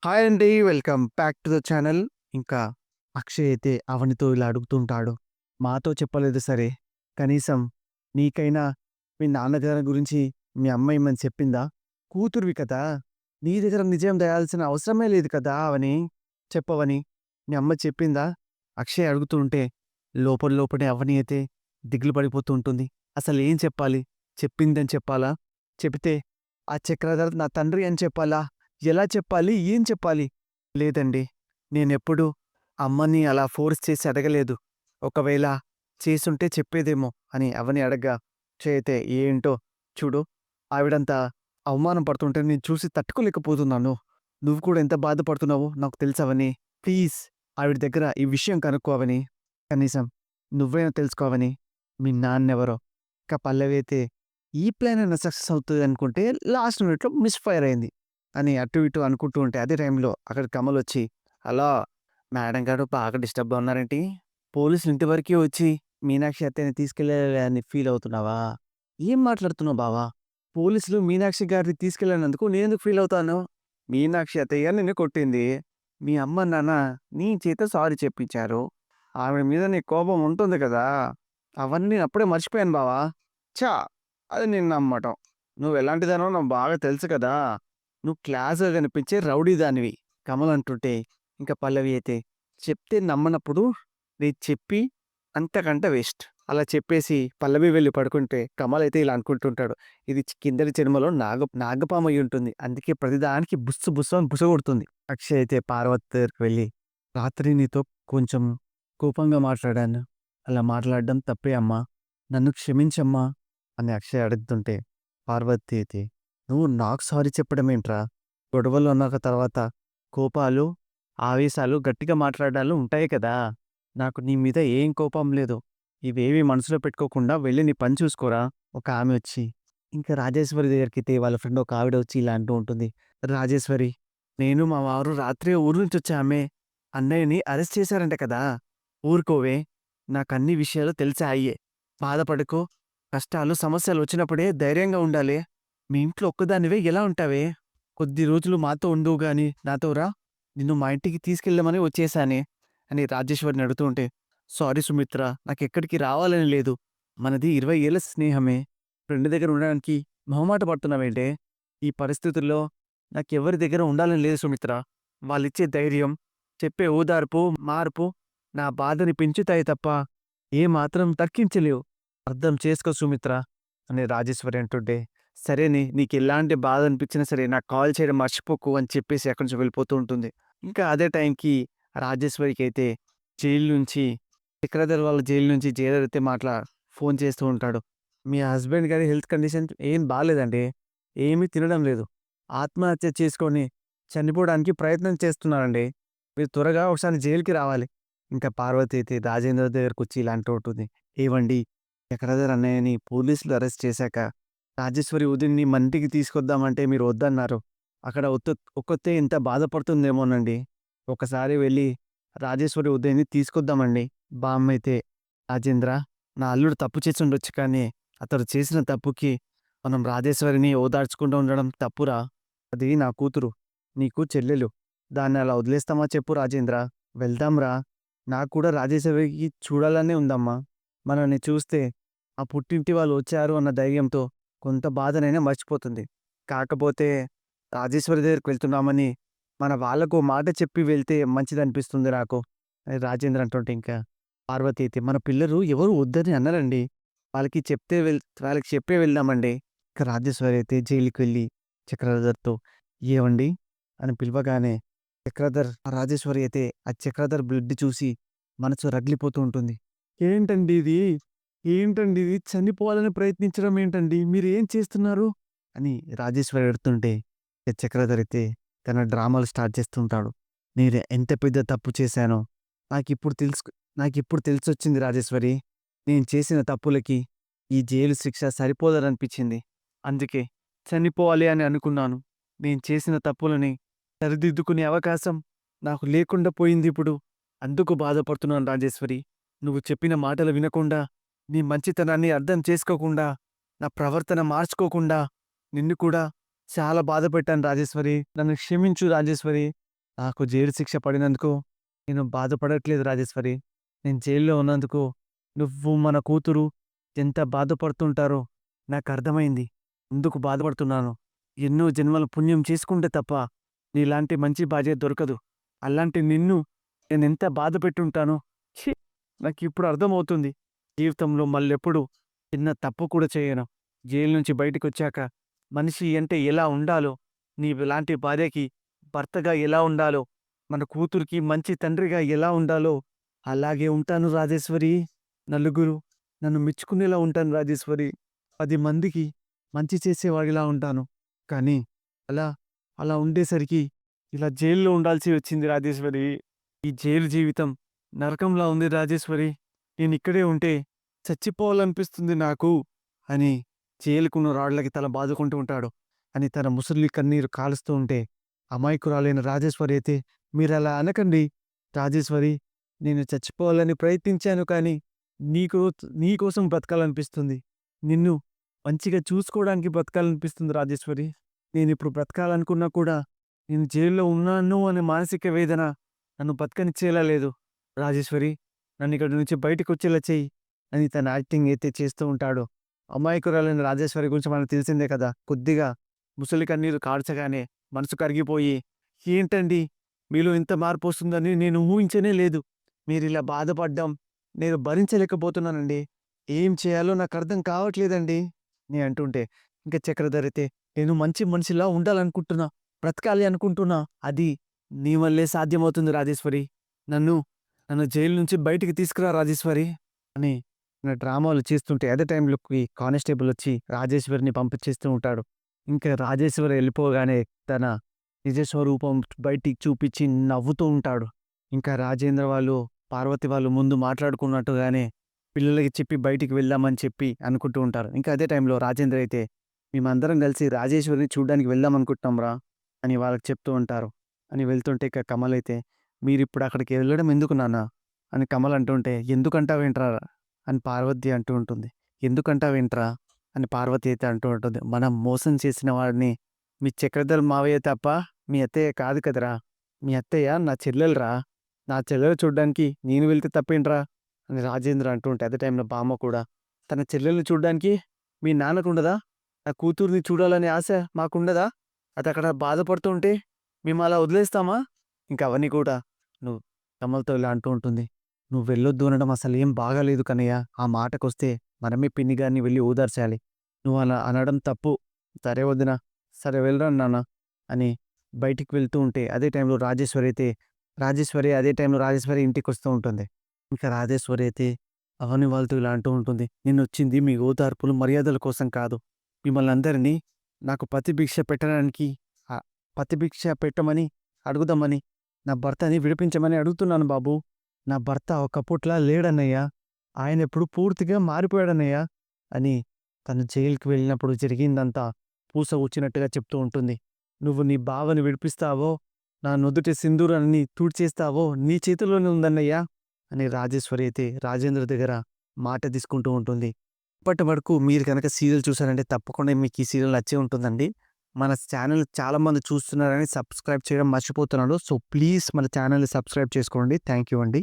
Hi అండి. Welcome back to the channel. ఇంకా అక్షయ్ అయితే అవనితో ఇలా అడుగుతుంటాడు. మాతో చెప్పలేదు సరే, కనీసం నీకైనా మీ నాన్నగారి గురించి మీ అమ్మ ఏమని చెప్పిందా? కూతురివి కదా! నీ దగ్గర నిజం దాయాల్సిన అవసరమే లేదు కదా అవని. చెప్పవని. మీ అమ్మ చెప్పిందా? అక్షయ్ అడుగుతూ ఉంటే లోపల లోపలే అవని అయితే దిగులు పడిపోతూ ఉంటుంది. అసలేం చెప్పాలి? చెప్పిందని చెప్పాలా? చెబితే ఆ చక్రధర్ నా తండ్రి అని చెప్పాలా? ఎలా చెప్పాలి? ఏం చెప్పాలి? లేదండి. నేనెప్పుడూ అమ్మని అలా ఫోర్స్ చేసి అడగలేదు. ఒకవేళ చేసుంటే చెప్పేదేమో అని అవని అడగ్గా, చేయితే ఏంటో చూడు, ఆవిడంత అవమానం పడుతుంటే నేను చూసి తట్టుకోలేకపోతున్నాను. నువ్వు కూడా ఎంత బాధపడుతున్నావో నాకు తెలుసవని. ప్లీజ్ ఆవిడ దగ్గర ఈ విషయం కనుక్కో అవని. కనీసం నువ్వైనా తెలుసుకో అవని. మీ నాన్నెవరో. ఇక పల్లవి అయితే ఈ ప్లాన్ అయినా సక్సెస్ అవుతదనుకుంటే లాస్ట్ మినిట్‌లో మిస్‌ఫైర్ అయింది. అని అటు ఇటు అనుకుంటూ ఉంటే అదే టైంలో అక్కడ కమలొచ్చి, "హలో! మేడం గారు బాగా డిస్టర్బ్‌గా ఉన్నారేంటి? పోలీసులు ఇంటి వరకే వచ్చి మీనాక్షి అత్తయ్యని తీసుకెళ్ళారులే అని ఫీల్ అవుతున్నావా? ఏం మాట్లాడుతున్నావు బావ? పోలీసులు మీనాక్షి గారిని తీసుకెళ్ళినందుకు నేనెందుకు ఫీల్ అవుతాను? మీనాక్షి అత్తయ్య నిన్ను కొట్టింది. మీ అమ్మ, నాన్న నీ చేత సారీ చెప్పించారు. ఆవిడ మీద నీకు కోపం ఉంటుంది కదా! అవన్నీ నేను అప్పుడే మర్చిపోయాను బావ. ఛ! అది నేను నమ్మటం. నువ్వెలాంటిదానో నాకు బాగా తెలుసు కదా! నువ్వు క్లాస్‌గా కనిపించే రౌడీదానివి." కమల్ అంటుంటే, ఇంక పల్లవి అయితే, "చెప్తే నమ్మనప్పుడు నేను చెప్పి అంతకంటే వేస్ట్." అలా చెప్పేసి పల్లవి వెళ్లి పడుకుంటే, కమల్ అయితే ఇలా అనుకుంటుంటాడు. ఇది కిందటి జన్మలో నాగపాము అయ్యుంటుంది. అందుకే ప్రతిదానికి బుస్సు బుస్సు అని బుసగొడుతుంది. అక్షయ్ అయితే పార్వతి దగ్గరికి వెళ్లి, "రాత్రి నీతో కొంచెం కోపంగా మాట్లాడాను. అలా మాట్లాడడం తప్పే అమ్మా. నన్ను క్షమించమ్మా" అని అక్షయ్ అడుగుతుంటే, పార్వతి అయితే, "నువ్వు నాకు సారీ చెప్పడమేంట్రా? గొడవలు అన్నాక తర్వాత కోపాలు, ఆవేశాలు, గట్టిగా మాట్లాడాలు ఉంటాయి కదా! నాకు నీ మీద ఏం కోపం లేదు. ఇవేవి మనసులో పెట్టుకోకుండా వెళ్లి నీ పని చూసుకోరా." ఒక ఆమె వచ్చి, ఇంకా రాజేశ్వరి దగ్గరికైతే వాళ్ళ ఫ్రెండ్ ఒక ఆవిడ వచ్చి ఇలా అంటూ ఉంటుంది. "రాజేశ్వరి, నేను మా వారు రాత్రే ఊరు నుంచొచ్చామే. అన్నయ్యని అరెస్ట్ చేశారంట కదా! ఊరుకోవే. నాకన్ని విషయాలు తెలిసాయే. బాధపడకు. కష్టాలు, సమస్యలొచ్చినప్పుడే ధైర్యంగా ఉండాలి. మీ ఇంట్లో ఒక్కదానివే ఎలా ఉంటావే? కొద్ది రోజులు మాతో ఉందువు గాని నాతో రా. నిన్ను మా ఇంటికి తీసుకెళ్దామని వచ్చేశానే" అని రాజేశ్వరిని అడుగుతూ ఉంటే, "సారీ సుమిత్ర, నాకెక్కడికి రావాలని లేదు. మనది 20 ఏళ్ల స్నేహమే. ఫ్రెండ్ దగ్గర ఉండడానికి మొహమాట పడుతున్నావేంటే? ఈ పరిస్థితుల్లో నాకెవ్వరి దగ్గర ఉండాలని లేదు సుమిత్ర. వాళ్ళిచ్చే ధైర్యం, చెప్పే ఓదార్పు, మార్పు నా బాధని పెంచుతాయి తప్ప ఏమాత్రం తగ్గించలేవు. అర్థం చేసుకో సుమిత్ర" అని రాజేశ్వరి అంటుంటే, "సరేనే, నీకెలాంటి బాధ అనిపించినా సరే నాకు కాల్ చేయడం మర్చిపోకు" అని చెప్పేసి అక్కడి నుంచి వెళ్ళిపోతూ ఉంటుంది. ఇంకా అదే టైంకి రాజేశ్వరికైతే జైలు నుంచి చక్రధర్ వాళ్ళ జైలు నుంచి జైలర్ అయితే ఫోన్ చేస్తూ ఉంటాడు. "మీ హస్బెండ్ గారి హెల్త్ కండిషన్ ఏం బాలేదండి. ఏమీ తినడం లేదు. ఆత్మహత్య చేసుకొని చనిపోవడానికి ప్రయత్నం చేస్తున్నారండి. మీరు త్వరగా ఒకసారి జైలుకి రావాలి." ఇంకా పార్వతి అయితే రాజేంద్ర దగ్గరకొచ్చి ఇలా అంటూ ఉంటుంది. "ఏవండీ, చక్రధర్ అన్నయ్యని పోలీసులు అరెస్ట్ చేశాక రాజేశ్వరి వదిన్ని మన ఇంటికి తీసుకొద్దామంటే మీరు వద్దన్నారు. అక్కడ ఒక్కతే ఇంత బాధపడుతుందేమోనండి. ఒకసారి వెళ్ళి రాజేశ్వరి వదిన్ని తీసుకొద్దామండి." బామ్మయితే, "రాజేంద్ర, నా అల్లుడు తప్పు చేసుండొచ్చు కానీ, అతడు చేసిన తప్పుకి మనం రాజేశ్వరిని ఓదార్చుకుంటూ ఉండడం తప్పురా. అది నా కూతురు. నీకు చెల్లెలు. దాన్ని అలా వదిలేస్తామా చెప్పు రాజేంద్ర. వెళ్దాంరా. నాకు కూడా రాజేశ్వరికి చూడాలనే ఉందమ్మా. మనల్ని చూస్తే ఆ పుట్టింటి వాళ్ళు వచ్చారు అన్న ధైర్యంతో కొంత బాధనైనా మర్చిపోతుంది. కాకపోతే రాజేశ్వరి దగ్గరికి వెళ్తున్నామని మన వాళ్ళకో మాట చెప్పి వెళ్తే మంచిదనిపిస్తుంది నాకు" అని రాజేంద్ర అంటుంటే ఇంకా పార్వతి అయితే, "మన పిల్లలు ఎవరు వద్దని అనరండి. వాళ్ళకి చెప్పే వెళ్దామండి." ఇక రాజేశ్వరి అయితే జైలుకి వెళ్లి చక్రధర్‌తో, "ఏవండీ" అని పిలవగానే చక్రధర్ రాజేశ్వరి అయితే ఆ చక్రధర్ బ్లడ్ చూసి మనసు రగిలిపోతూ ఉంటుంది. "ఏంటండి ఇది? ఏంటండి ఇది? చనిపోవాలని ప్రయత్నించడం ఏంటండి? మీరేం చేస్తున్నారు?" అని రాజేశ్వరి అడుగుతుంటే చక్రధర్ అయితే తన డ్రామాలు స్టార్ట్ చేస్తుంటాడు. "నేను ఎంత పెద్ద తప్పు చేశానో నాకిప్పుడు తెలుసుకు నాకిప్పుడు తెలిసొచ్చింది రాజేశ్వరి. నేను చేసిన తప్పులకి ఈ జైలు శిక్ష సరిపోదనిపించింది. అందుకే చనిపోవాలి అని అనుకున్నాను. నేను చేసిన తప్పులని సరిదిద్దుకునే అవకాశం నాకు లేకుండా పోయిందిప్పుడు. అందుకు బాధపడుతున్నాను రాజేశ్వరి. నువ్వు చెప్పిన మాటలు వినకుండా, నీ మంచితనాన్ని అర్థం చేసుకోకుండా, నా ప్రవర్తన మార్చుకోకుండా నిన్ను కూడా చాలా బాధపెట్టాను రాజేశ్వరి. నన్ను క్షమించు రాజేశ్వరి." నాకు జైలు శిక్ష పడినందుకు నేను బాధపడట్లేదు రాజేశ్వరి. నేను జైల్లో ఉన్నందుకు నువ్వు, మన కూతురు ఎంత బాధపడుతుంటారో నాకర్థమైంది. ఎందుకు బాధపడుతున్నానో. ఎన్నో జన్మల పుణ్యం చేసుకుంటే తప్ప నీలాంటి మంచి భార్య దొరకదు. అలాంటి నిన్ను నేనెంత బాధ పెట్టుంటానో ఛీ! నాకిప్పుడు అర్థమవుతుంది. జీవితంలో మళ్ళెప్పుడు చిన్న తప్పు కూడా చేయను. జైలు నుంచి బయటికొచ్చాక మనిషి అంటే ఎలా ఉండాలో, నీలాంటి భార్యకి భర్తగా ఎలా ఉండాలో, మన కూతురికి మంచి తండ్రిగా ఎలా ఉండాలో అలాగే ఉంటాను రాజేశ్వరి. నలుగురు నన్ను మెచ్చుకునేలా ఉంటాను రాజేశ్వరి. 10 మందికి మంచి చేసేవాడిలా ఉంటాను. కానీ అలా అలా ఉండేసరికి ఇలా జైల్లో ఉండాల్సి వచ్చింది రాజేశ్వరి. ఈ జైలు జీవితం నరకంలా ఉంది రాజేశ్వరి. నేనిక్కడే ఉంటే చచ్చిపోవాలనిపిస్తుంది నాకు అని జైలుకున్న రాళ్ళకి తల బాదుకుంటూ ఉంటాడు. అని తన ముసలి కన్నీరు కాలుస్తూ ఉంటే అమాయకురాలైన రాజేశ్వరి అయితే, మీరలా అనకండి రాజేశ్వరి. నేను చచ్చిపోవాలని ప్రయత్నించాను కానీ నీకు నీకోసం బ్రతకాలనిపిస్తుంది. నిన్ను మంచిగా చూసుకోవడానికి బ్రతకాలనిపిస్తుంది రాజేశ్వరి. నేనిప్పుడు బ్రతకాలనుకున్నా కూడా నేను జైల్లో ఉన్నాను అనే మానసిక వేదన నన్ను బతకనిచ్చేలా లేదు. రాజేశ్వరి, నన్నిక్కడి నుంచి బయటికొచ్చేలా చెయ్యి అని తన యాక్టింగ్ అయితే చేస్తూ ఉంటాడు. అమాయకురాలైన రాజేశ్వరి గురించి మనకు తెలిసిందే కదా! కొద్దిగా ముసలి కన్నీరు కార్చగానే మనసు కరిగిపోయి, ఏంటండి మీలో ఇంత మార్పొస్తుందని నేను ఊహించనే లేదు. మీరిలా బాధపడ్డం నేను భరించలేకపోతున్నానండి. ఏం చేయాలో నాకర్థం కావట్లేదండి అని అంటుంటే, ఇంక చక్రధరైతే, నేను మంచి మనిషిలా ఉండాలనుకుంటున్నా, బ్రతకాలి అనుకుంటున్నా. అది నీ వల్లే సాధ్యమవుతుంది రాజేశ్వరి. నన్ను నన్ను జైలు నుంచి బయటికి తీసుకురా రాజేశ్వరి అని డ్రామాలు చేస్తుంటే అదే టైంలోకి కానిస్టేబుల్ వచ్చి రాజేశ్వరిని పంపించేస్తూ ఉంటాడు. ఇంకా రాజేశ్వరి వెళ్ళిపోగానే తన నిజ స్వరూపం బయటికి చూపించి నవ్వుతూ ఉంటాడు. ఇంకా రాజేంద్ర వాళ్ళు, పార్వతి వాళ్ళు ముందు మాట్లాడుకున్నట్టుగానే పిల్లలకి చెప్పి బయటికి వెళ్దామని చెప్పి అనుకుంటూ ఉంటారు. ఇంకా అదే టైంలో రాజేంద్ర అయితే, మేమందరం కలిసి రాజేశ్వరిని చూడ్డానికి వెళ్దాం అనుకుంటున్నాం రా అని వాళ్ళకి చెప్తూ ఉంటారు. అని వెళ్తుంటే ఇక కమల్ అయితే, మీరిప్పుడు అక్కడికి వెళ్ళడం ఎందుకు నాన్న అని కమల్ అంటుంటే, ఎందుకంటావేంట్రా అని పార్వతి అంటూ ఉంటుంది. ఎందుకంటావేంట్రా అని పార్వతి అయితే అంటూ ఉంటుంది. మనం మోసం చేసిన వాడిని మీ చక్రధర్ మావయ్య తప్ప మీ అత్తయ్య కాదు కదరా. మీ అత్తయ్య నా చెల్లెలురా. నా చెల్లెలు చూడ్డానికి నేను వెళ్తే తప్పేంట్రా అని రాజేంద్ర అంటూ ఉంటే అదే టైంలో బామ్మ కూడా, తన చెల్లెల్ని చూడ్డానికి మీ నాన్నకుండదా? నా కూతుర్ని చూడాలనే ఆశ మాకుండదా? అది అక్కడ బాధపడుతూ ఉంటే మేము అలా వదిలేస్తామా? ఇంకా అవన్నీ కూడా నువ్వు కమల్తో ఇలా అంటూ ఉంటుంది. నువ్వు వెళ్ళొద్దు అనడం అసలేం బాగాలేదు కన్నయ్య. ఆ మాటకొస్తే మనమే పిన్ని గారిని వెళ్ళి ఓదార్చాలి. నువ్వు అలా అనడం తప్పు. సరే వదినా, సరే వెళ్ళరా నాన్న అని బయటికి వెళ్తూ ఉంటే అదే టైంలో రాజేశ్వరి ఇంటికొస్తూ ఉంటుంది. ఇంకా రాజేశ్వరి అయితే అవని వాళ్ళతో ఇలా అంటూ ఉంటుంది. నేనొచ్చింది మీ ఓదార్పులు, మర్యాదల కోసం కాదు. మిమ్మల్ని అందరినీ నాకు పతిభిక్ష పెట్టమని అడుగుదామని, నా భర్తని విడిపించమని అడుగుతున్నాను బాబు. నా భర్త ఒకప్పట్లా లేడన్నయ్యా. ఆయనెప్పుడు పూర్తిగా మారిపోయాడన్నయ్యా అని తను జైలుకి వెళ్ళినప్పుడు జరిగిందంతా పూస వచ్చినట్టుగా చెప్తూ ఉంటుంది. నువ్వు నీ బావని విడిపిస్తావో, నా నుదుటి సింధూరాన్ని తుడిచేస్తావో నీ చేతిలోనే ఉందన్నయ్యా అని రాజేశ్వరి అయితే రాజేంద్ర దగ్గర మాట తీసుకుంటూ ఉంటుంది. ఇప్పటి వరకు మీరు కనుక సీరియల్ చూసారంటే తప్పకుండా మీకు ఈ సీరియల్ నచ్చే ఉంటుందండి. మన ఛానల్ చాలామంది చూస్తున్నారని సబ్స్క్రైబ్ చేయడం మర్చిపోతున్నాడు. సో ప్లీజ్ మన ఛానల్ని సబ్స్క్రైబ్ చేసుకోండి. థ్యాంక్ యూ అండి.